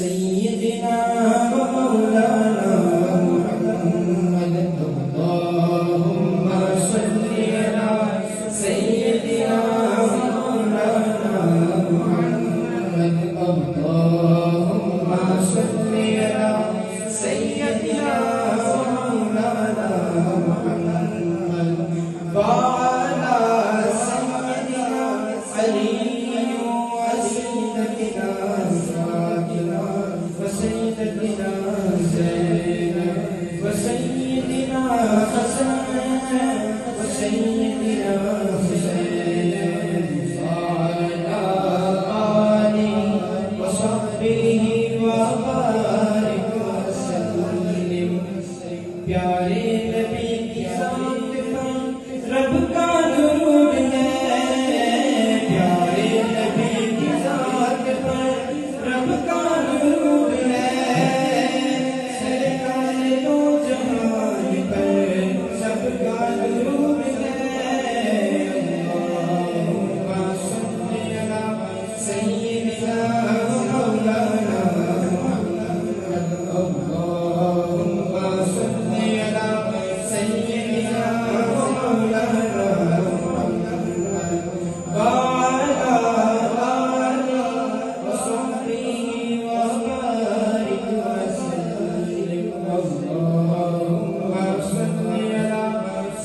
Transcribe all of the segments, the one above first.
سيدنا ومولانا محمد اللهم صل على سيدنا ومولانا محمد اللهم صل على سيدنا ومولانا محمد وعلى سيدنا علي وسيدتنا فاطمة وسيدتنا زينب وسيدنا حسن وسيدنا حسين وعلى آله وصحبه وبارك وسلم. پیارے نبی کی ذات پر رب کا درود ہے، پیارے نبی کی ذات پر رب کا درود ہے، سرکار دو جہان پر سب کا درود ہے. اللہم صل علی سیدنا مولانا محمد اللہم صل علی سیدنا مولانا محمد وعلى آلہ وصحبہ وبارک وسلم. اللہم صل علی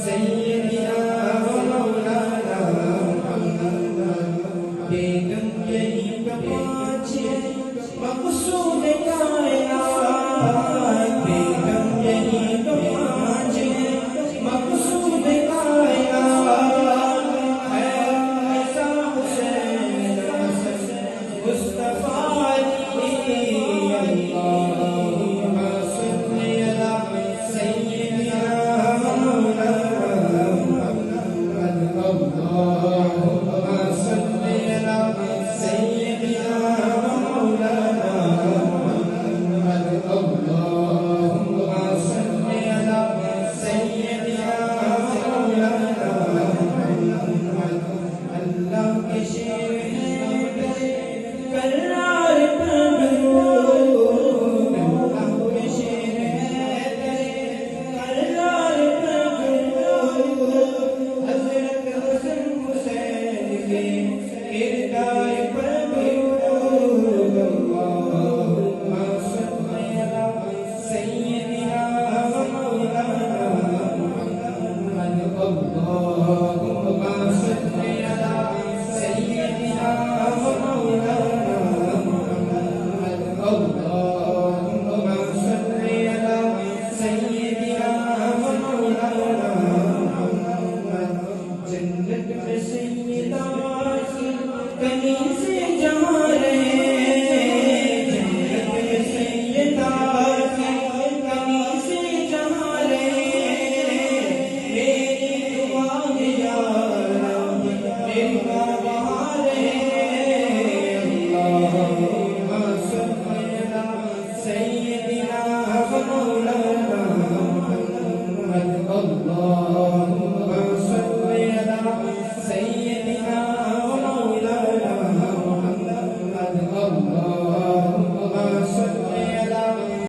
سیدنا مولانا محمد. بیگم یہی پانچ مقصود کائنات، بیگم یہی پانچ مقصود کائنات، ہے ایسا حسین حسن مصطفیٰ علی. اللہ